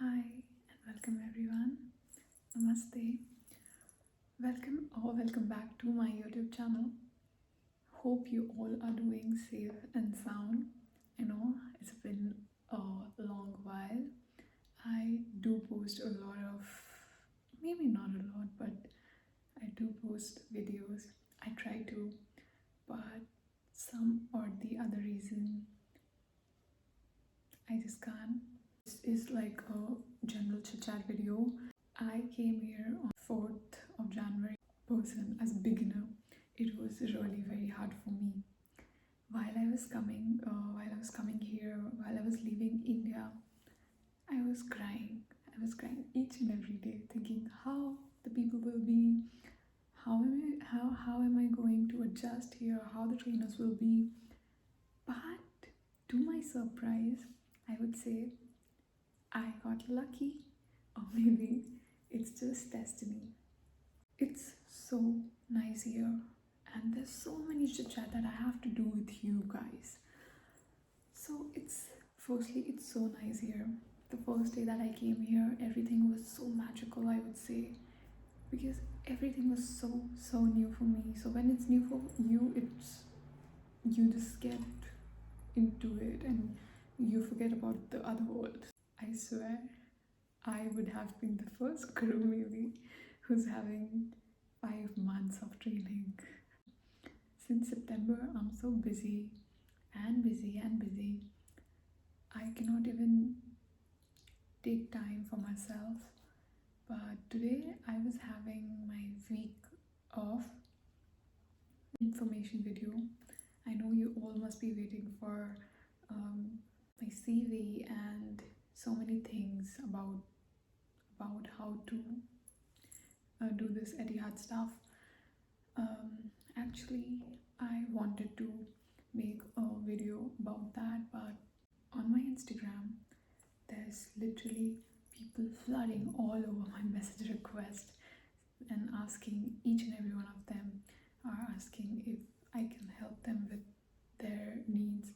Hi and welcome everyone. Namaste. Welcome back to my YouTube channel. Hope you all are doing safe and sound. I know it's been a long while. I do post a lot of, maybe not a lot, but I do post videos. I try to, but some or the other reason I just can't. This is like a general chit chat video. I came here on 4th of January. Person as a beginner, it was really very hard for me. While I was coming here, while I was leaving India, I was crying. I was crying each and every day, thinking how the people will be, how am I going to adjust here, how the trainers will be. But to my surprise, I would say I got lucky, or maybe it's just destiny. It's so nice here, and there's so many chit chat that I have to do with you guys. So it's so nice here. The first day that I came here, everything was so magical, I would say, because everything was so new for me. So when it's new for you, you just get into it and you forget about the other world. I swear, I would have been the first crew maybe who's having 5 months of training. Since September, I'm so busy and busy and busy. I cannot even take time for myself. But today, I was having my week off information video. I know you all must be waiting for my CV and so many things about how to do this Etihad stuff. Actually, I wanted to make a video about that, but on my Instagram, there's literally people flooding all over my message request and asking, each and every one of them are asking if I can help them with their needs.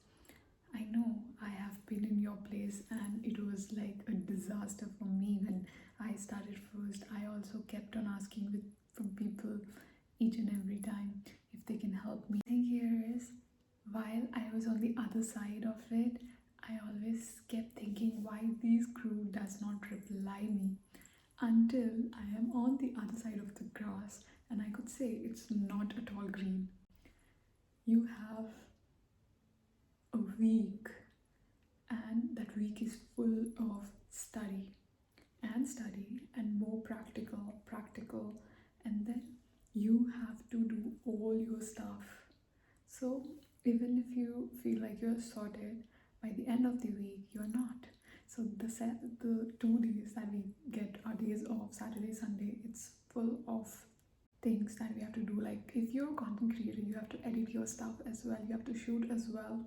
I know I have been in your place and it was like a disaster for me when I started first. I also kept on asking from people each and every time if they can help me. The thing here is, while I was on the other side of it, I always kept thinking why this crew does not reply me, until I am on the other side of the grass and I could say it's not at all green. You have a week, and that week is full of study and more practical, and then you have to do all your stuff. So even if you feel like you're sorted, by the end of the week you're not. So the 2 days that we get our days off, Saturday, Sunday, it's full of things that we have to do. Like if you're a content creator, you have to edit your stuff as well, you have to shoot as well,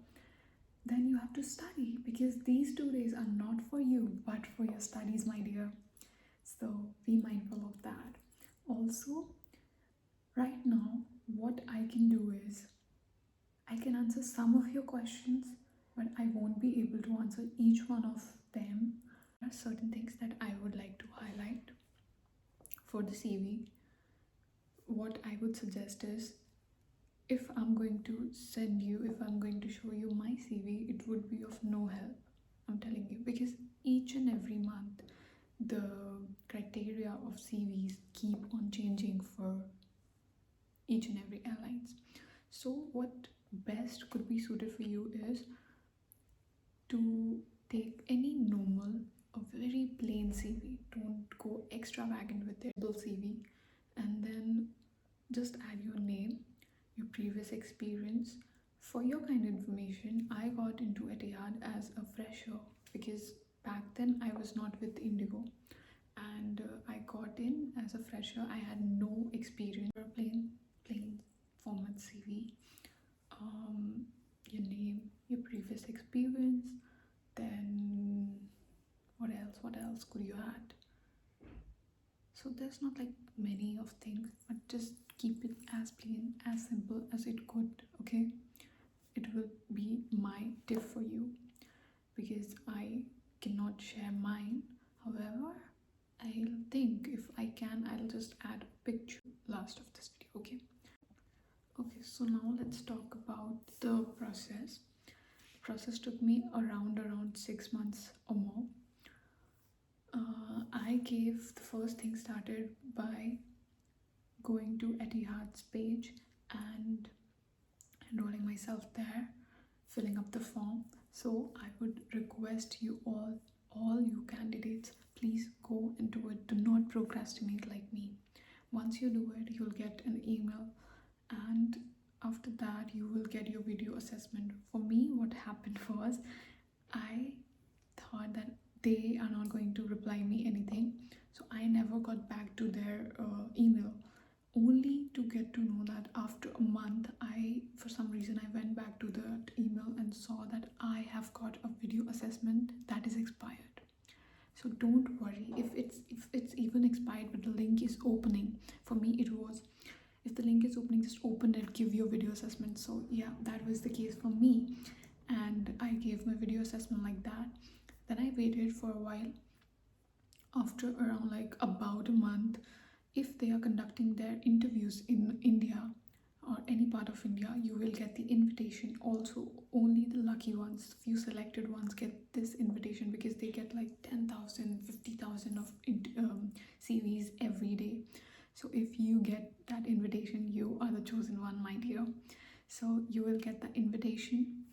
then you have to study, because these 2 days are not for you but for your studies, my dear. So be mindful of that. Also, right now, what I can do is I can answer some of your questions, but I won't be able to answer each one of them. There are certain things that I would like to highlight for the CV. What I would suggest is, if I'm going to show you my CV, it would be of no help. I'm telling you, because each and every month, the criteria of CVs keep on changing for each and every airlines. So what best could be suited for you is to take any normal, a very plain CV. Don't go extravagant with it. CV, and then just add your name, your previous experience. For your kind information, I got into Etihad as a fresher because back then I was not with Indigo, and I got in as a fresher. I had no experience. For a plain format CV, your name, your previous experience, then what else could you add? So there's not like many of things, but just keep it as plain, as simple as it could, okay? It will be my tip for you, because I cannot share mine. However, I'll think if I can, I'll just add a picture last of this video. Okay, so now let's talk about the process. The process took me around 6 months or more. I gave the first thing started by going to Etihad's page and enrolling myself there, filling up the form. So I would request you all you candidates, please go and do it. Do not procrastinate like me. Once you do it, you'll get an email, and after that you will get your video assessment. For me, what happened was, I thought that they are not going to reply me anything, so I never got back to their email, only to get to know that after a month, for some reason I went back to that email and saw that I have got a video assessment that is expired. So don't worry if it's even expired but the link is opening. For me it was, if the link is opening, just open it, give your video assessment. So yeah, that was the case for me, and I gave my video assessment like that. Then I waited for a while. After around like about a month, if they are conducting their interviews in India or any part of India, you will get the invitation. Also, only the lucky ones, few selected ones, get this invitation, because they get like 10,000, 50,000 of CVs every day. So if you get that invitation, you are the chosen one, my dear. So you will get the invitation.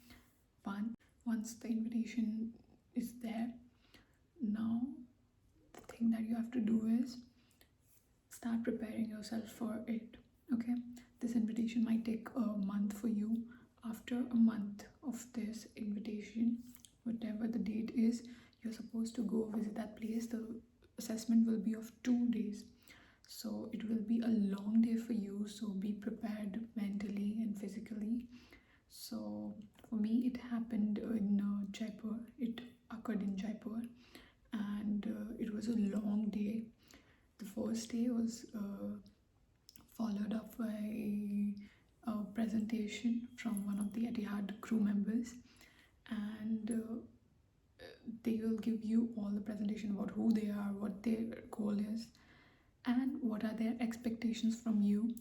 Once the invitation is there, now the thing that you have to do is start preparing yourself for it. Okay, this invitation might take a month for you. After a month of this invitation, whatever the date is, you're supposed to go visit that place. The assessment will be of 2 days, so it will be a long day for you, so be prepared mentally and physically. So for me, it happened in Jaipur. It occurred in Jaipur, and it was a long day. The first day was followed up by a presentation from one of the Etihad crew members, and they will give you all the presentation about who they are, what their goal is, and what are their expectations from you.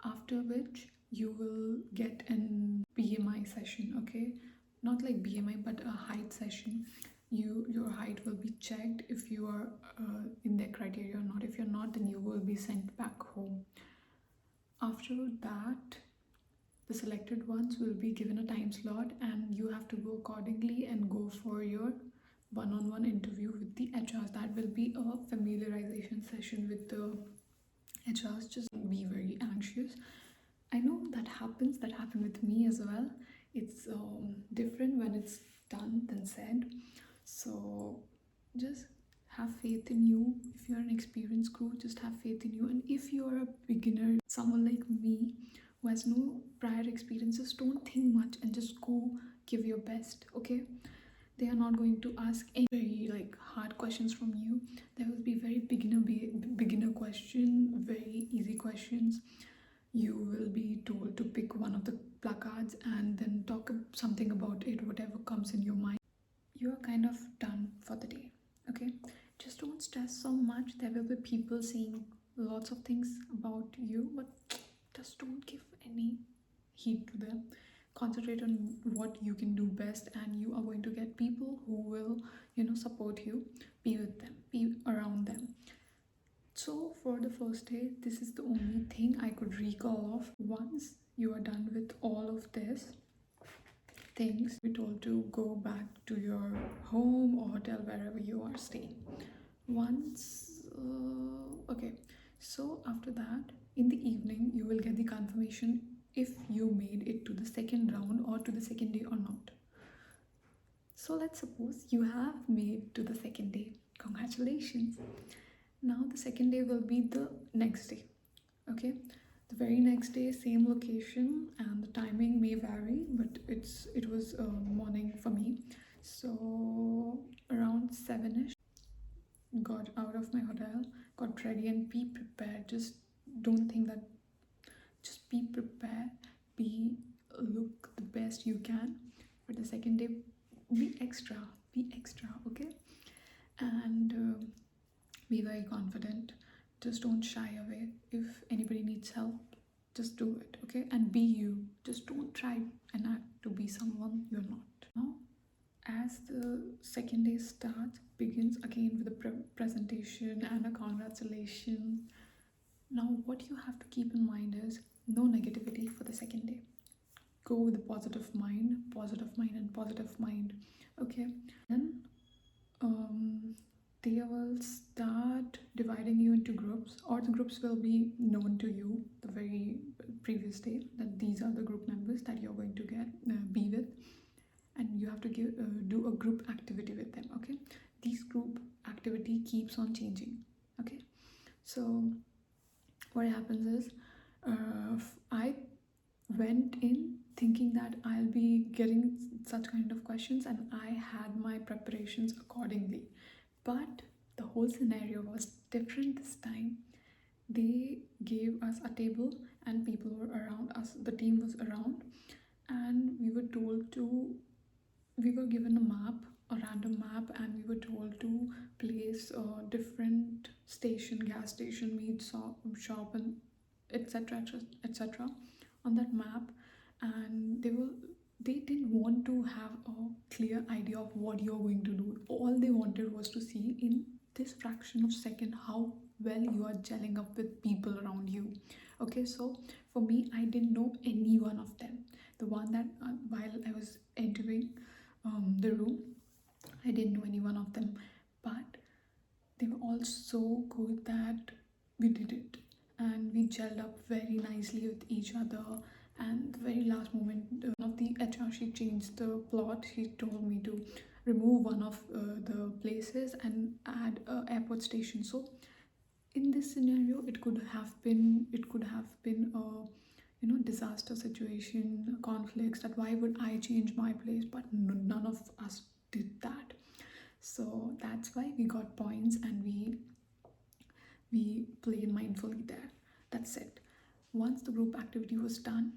After which you will get an BMI session. Okay, not like BMI but a height session. Your height will be checked if you are in their criteria or not. If you're not, then you will be sent back home. After that, the selected ones will be given a time slot, and you have to go accordingly and go for your one-on-one interview with the HRs. That will be a familiarization session with the HRs. Just be very anxious. I know that happened with me as well. It's different when it's done than said. So just have faith in you. If you're an experienced crew, just have faith in you. And if you're a beginner, someone like me who has no prior experiences, don't think much and just go give your best. Okay, they are not going to ask any very hard questions from you. There will be very beginner question, very easy questions. You will be told to pick one of the placards and then talk something about it, whatever comes in your mind. You're kind of done for the day. Okay, just don't stress so much. There will be people saying lots of things about you, but just don't give any heed to them. Concentrate on what you can do best, and you are going to get people who will support you. Be with them, be around them. So for the first day, this is the only thing I could recall of. Once you are done with all of this things, you're told to go back to your home or hotel, wherever you are staying. Okay, so after that, in the evening, you will get the confirmation if you made it to the second round or to the second day or not. So let's suppose you have made to the second day. Congratulations. Now the second day will be the next day. Okay, the very next day, same location, and the timing may vary, but it was morning for me. So around 7ish, got out of my hotel, got ready, and be prepared. Just don't think that, just be prepared, look the best you can. For the second day, be extra, okay. And Be very confident. Just don't shy away. If anybody needs help, just do it, okay? And be you. Just don't try and act to be someone you're not. Now, as the second day starts, begins again with a presentation and a congratulation. Now, what you have to keep in mind is no negativity for the second day. Go with a positive mind, and positive mind. Okay, then they will start dividing you into groups, or the groups will be known to you the very previous day that these are the group members that you're going to be with, and you have to do a group activity with them. Okay, these group activity keeps on changing. Okay, so what happens is I went in thinking that I'll be getting such kind of questions, and I had my preparations accordingly. But the whole scenario was different this time. They gave us a table, and people were around us, the team was around, and we were given a map, a random map, and we were told to place different gas station, meat shop, and etc etc on that map. And they didn't want to have a clear idea of what you're going to do. All they wanted was to see in this fraction of second how well you are gelling up with people around you. Okay, so for me, I didn't know any one of them. The one that while I was entering the room, I didn't know any one of them, but they were all so good that we did it, and we gelled up very nicely with each other. And the very last moment, one of the HR, she changed the plot. She told me to remove one of the places and add a airport station. So in this scenario, it could have been a disaster situation, conflicts, that why would I change my place, but none of us did that. So that's why we got points, and we played mindfully there. That's it. Once the group activity was done,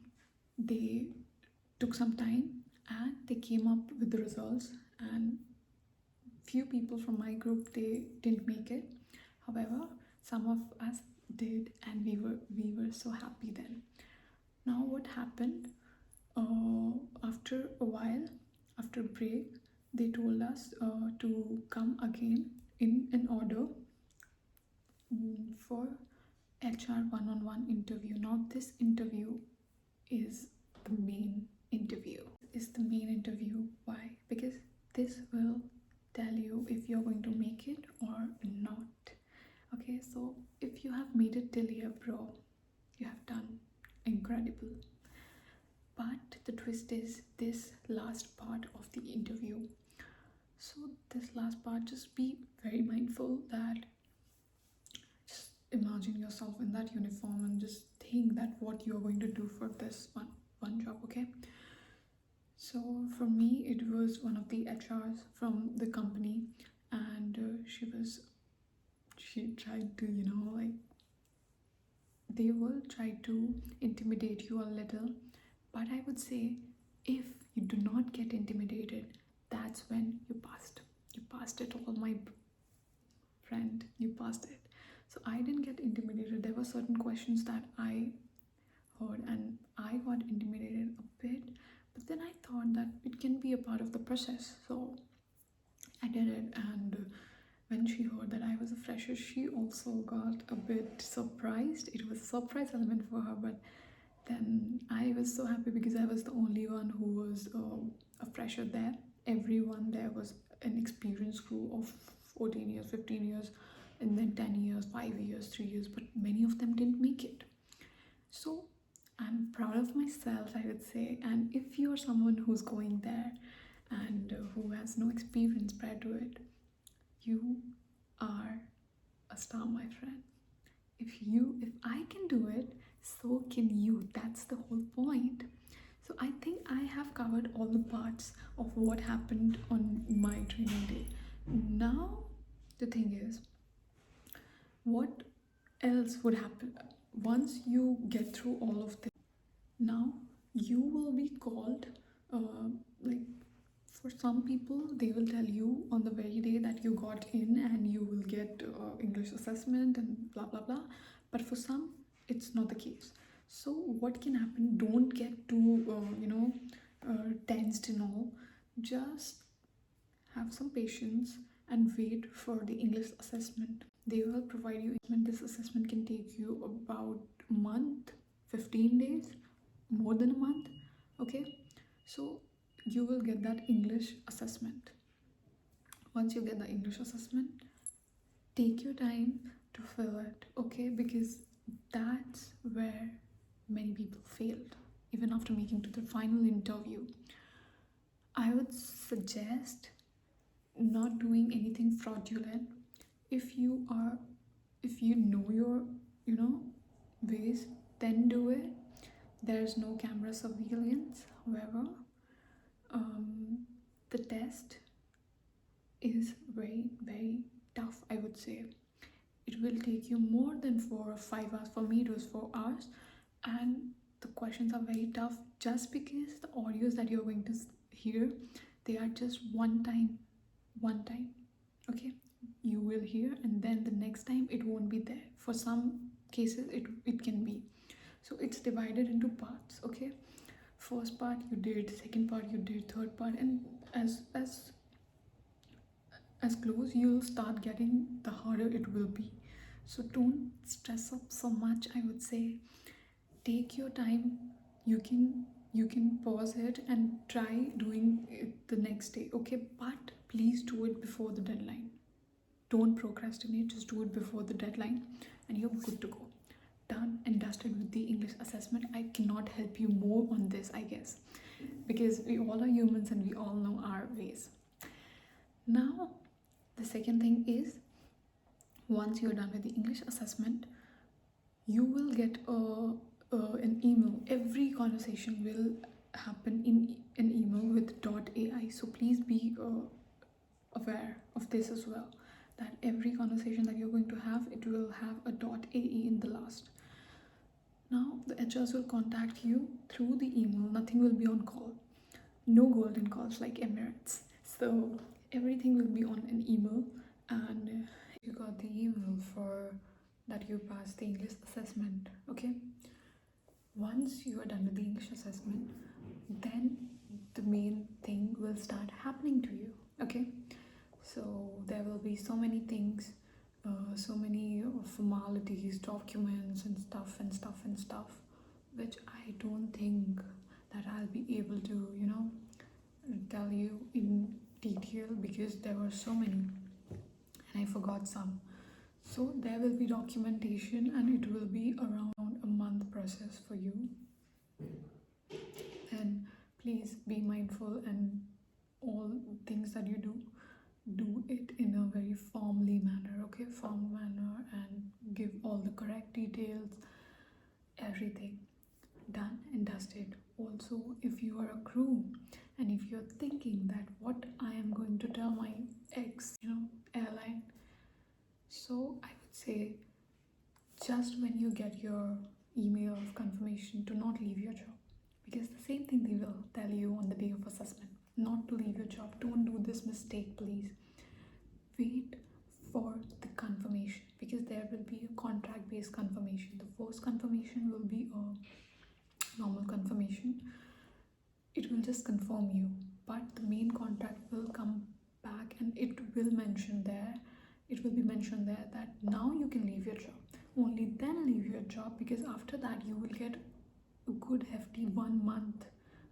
they took some time and they came up with the results, and few people from my group, they didn't make it. However, some of us did, and we were so happy then. Now what happened, after a while, after break, they told us to come again in an order for HR one-on-one interview. Now this interview is the main interview. Why? Because this will tell you if you're going to make it or not. Okay, so if you have made it till here, bro, you have done incredible. But the twist is this last part of the interview. So this last part, just be very mindful that just imagine yourself in that uniform and just think that what you're going to do for this one job. Okay, so for me, it was one of the HRs from the company, and she tried to, they will try to intimidate you a little. But I would say, if you do not get intimidated, that's when you passed it all, my friend. You passed it. So I didn't get intimidated. There were certain questions that I heard, and I got intimidated a bit, but then I thought that it can be a part of the process, so I did it. And when she heard that I was a fresher, she also got a bit surprised. It was a surprise element for her, but then I was so happy because I was the only one who was a fresher there. Everyone there was an experienced crew of 14 years, 15 years, and then 10 years, 5 years, 3 years, but many of them didn't make it. So I'm proud of myself, I would say. And if you're someone who's going there and who has no experience prior to it, you are a star, my friend. If I can do it, so can you. That's the whole point. So I think I have covered all the parts of what happened on my training day. Now the thing is, what else would happen once you get through all of this? Now you will be called For some people, they will tell you on the very day that you got in and you will get English assessment and blah blah blah. But for some, it's not the case. So what can happen? Don't get too tensed and all. Just have some patience and wait for the English assessment. They will provide you. This assessment can take you about a month, 15 days, more than a month. Okay, so you will get that English assessment. Once you get the English assessment, take your time to fill it, okay? Because that's where many people failed, even after making to the final interview. I would suggest not doing anything fraudulent. If you know your ways, then do it. There's no camera surveillance. However, the test is very, very tough, I would say. It will take you more than 4 or 5 hours. For me, it was 4 hours, and the questions are very tough just because the audios that you're going to hear, they are just one time. Okay, you will hear, and then the next time it won't be there. For some cases, it can be. So it's divided into parts. Okay, first part you did, second part you did, third part, and as close you'll start getting, the harder it will be. So don't stress up so much, I would say. Take your time. You can pause it and try doing it the next day, okay? But please do it before the deadline. Don't procrastinate, just do it before the deadline and you're good to go. Done and dusted with the English assessment. I cannot help you more on this, I guess, because we all are humans and we all know our ways. Now, the second thing is, once you're done with the English assessment, you will get an email. Every conversation will happen in an email with .ai. So please be aware of this as well, that every conversation that you're going to have, it will have a .ae in the last. Now the HRs will contact you through the email. Nothing will be on call. No golden calls like Emirates. So everything will be on an email, and you got the email for that you passed the English assessment. Okay, once you are done with the English assessment, then the main thing will start happening to you. Okay, so there will be so many things, so many formalities, documents and stuff, which I don't think that I'll be able to tell you in detail, because there were so many and I forgot some. So there will be documentation, and it will be around a month process for you. And please be mindful, and all things that you do it in a very formally manner, okay? Formal manner, and give all the correct details, everything. Done and dusted. Also, if you are a crew and if you're thinking that what I am going to tell my airline, so I would say, just when you get your email of confirmation, to not leave your job, because the same thing they will tell you on the day of assessment, not to leave your job. Don't do this mistake, please. Wait for the confirmation, because there will be a contract based confirmation. The first confirmation will be a normal confirmation. It will just confirm you, but the main contract will come back, and it will be mentioned there that now you can leave your job. Only then leave your job, because after that you will get a good hefty 1 month.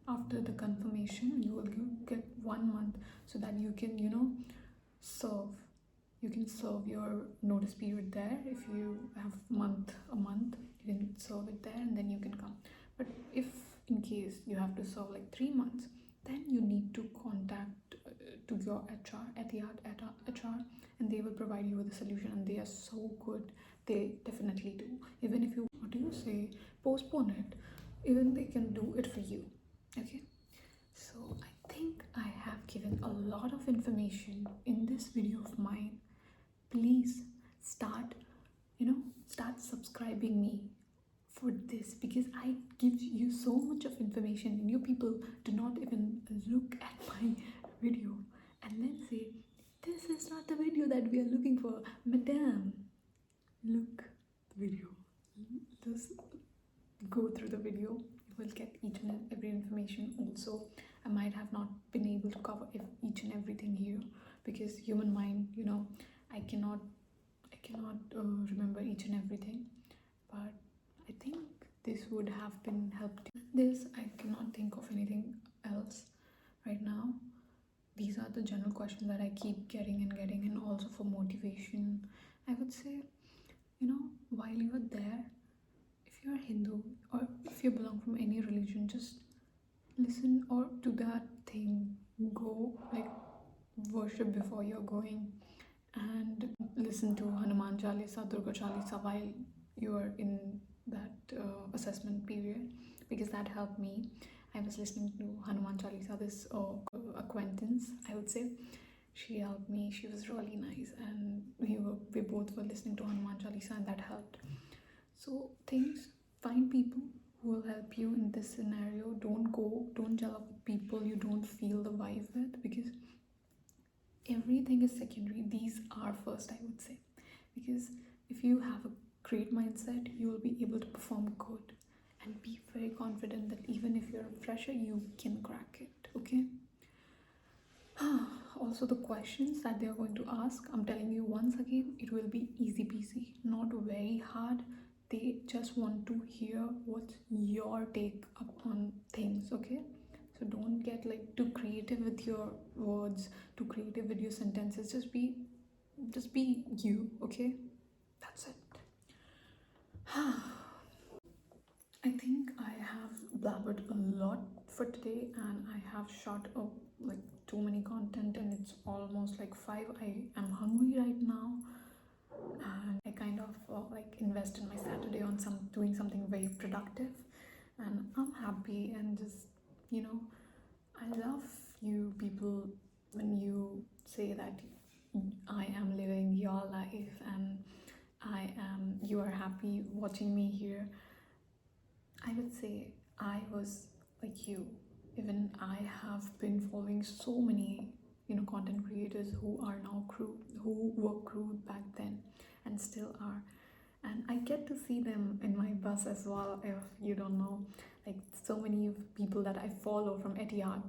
After the confirmation, you will get 1 month, so that you can serve your notice period there. If you have a month, you can serve it there, and then you can come. But if in case you have to serve like 3 months, then you need to contact to your HR, Etihad HR, and they will provide you with a solution, and they are so good. They definitely do. Even if you, postpone it, even they can do it for you. Okay, so I think I have given a lot of information in this video of mine. Please start subscribing me for this, because I give you so much of information, and you people do not even look at my video and then say, this is not the video that we are looking for, madam. Look the video. Just go through the video. You will get each and every information. Also, I might have not been able to cover each and everything here because human mind, I cannot remember each and everything. But I think this would have been helped. This, I cannot think of anything else right now. These are the general questions that I keep getting, and also for motivation. I would say, while you are there, if you're Hindu or if you belong from any religion, just listen or do that thing. Go, like, worship before you're going, and listen to Hanuman Chalisa, Durga Chalisa while you are in that assessment period, because that helped me. I was listening to Hanuman Chalisa, this acquaintance, I would say. She helped me. She was really nice, and we both were listening to Hanuman Chalisa, and that helped. So find people who will help you in this scenario. Don't gel up with people you don't feel the vibe with, because everything is secondary. These are first, I would say, because if you have a great mindset, you will be able to perform good and be very confident that even if you're a fresher, you can crack it. Okay. Also, the questions that they are going to ask, I'm telling you once again, it will be easy peasy, not very hard. They just want to hear what's your take upon things. Okay, so don't get like too creative with your words, too creative with your sentences. Just be you. Okay, that's it. I think I have blabbered a lot for today, and I have shot up like too many content, and it's almost like 5. I am hungry right now, and I kind of like invest in my Saturday on doing something very productive, and I'm happy. And just, I love you people when you say that I am living your life and you are happy watching me here. I would say I was like you. Even I have been following so many, content creators who are now who were crew back then and still are. And I get to see them in my bus as well. If you don't know, like, so many people that I follow from Etihad,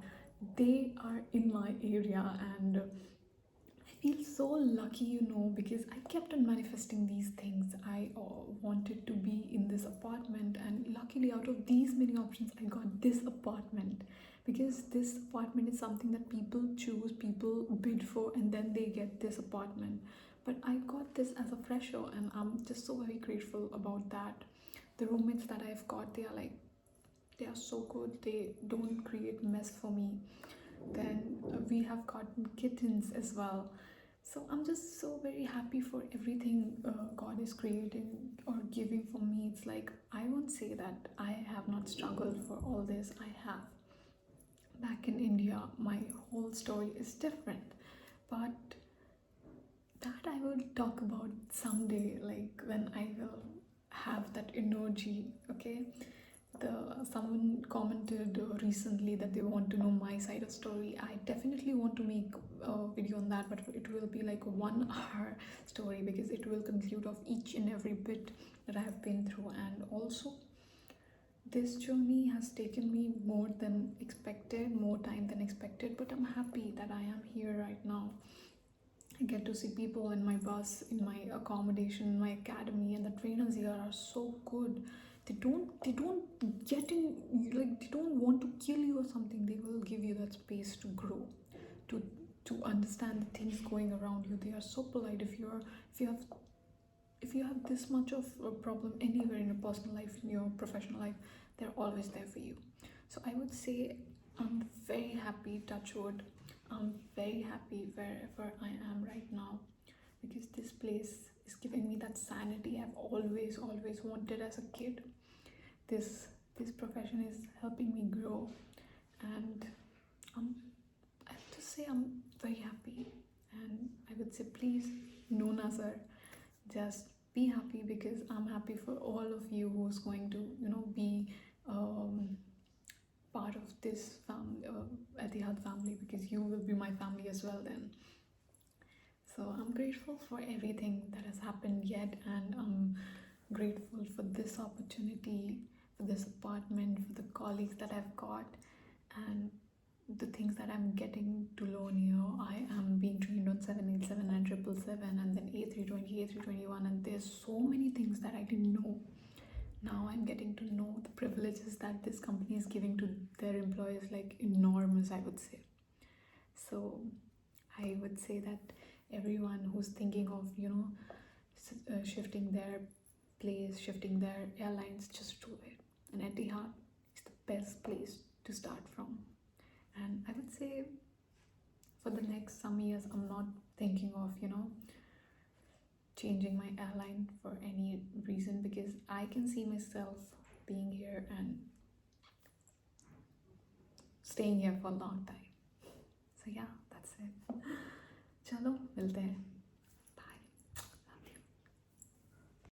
they are in my area, and I feel so lucky, because I kept on manifesting these things. I wanted to be in this apartment, and luckily, out of these many options, I got this apartment, because this apartment is something that people choose, people bid for, and then they get this apartment. But I got this as a fresher, and I'm just so very grateful about that. The roommates that I've got, they are so good. They don't create mess for me. Then we have gotten kittens as well. So I'm just so very happy for everything God is creating or giving for me. It's like, I won't say that I have not struggled for all this. I have. Back in India, my whole story is different, but that I will talk about someday, like when I will have that energy. Okay, someone commented recently that they want to know my side of story. I definitely want to make a video on that, but it will be like a 1 hour story, because it will conclude of each and every bit that I have been through. And also, this journey has taken me more time than expected, but I'm happy that I am here right now. I get to see people in my bus, in my accommodation, in my academy, and the trainers here are so good. They don't get in, like, they don't want to kill you or something. They will give you that space to grow, to understand the things going around you. They are so polite. If you have this much of a problem anywhere in your personal life, in your professional life, they're always there for you. So I would say I'm very happy, touch wood. I'm very happy wherever I am right now, because this place is giving me that sanity I've always wanted as a kid. This profession is helping me grow, and I have to say I'm very happy. And I would say, please, no Nazar, just be happy, because I'm happy for all of you who's going to, be part of this family, Etihad family, because you will be my family as well then. So I'm grateful for everything that has happened yet, and I'm grateful for this opportunity, for this apartment, for the colleagues that I've got, and the things that I'm getting to learn here. I am being trained on 787 and 777, and then A320, A321, and there's so many things that I didn't know. Now I'm getting to know the privileges that this company is giving to their employees, like enormous, I would say. So I would say that everyone who's thinking of, shifting their place, shifting their airlines, just do it. And Etihad is the best place to start from. And I would say for the next some years, I'm not thinking of, changing my airline for any reason, because I can see myself being here and staying here for a long time. So yeah, that's it. Chalo, milte hain.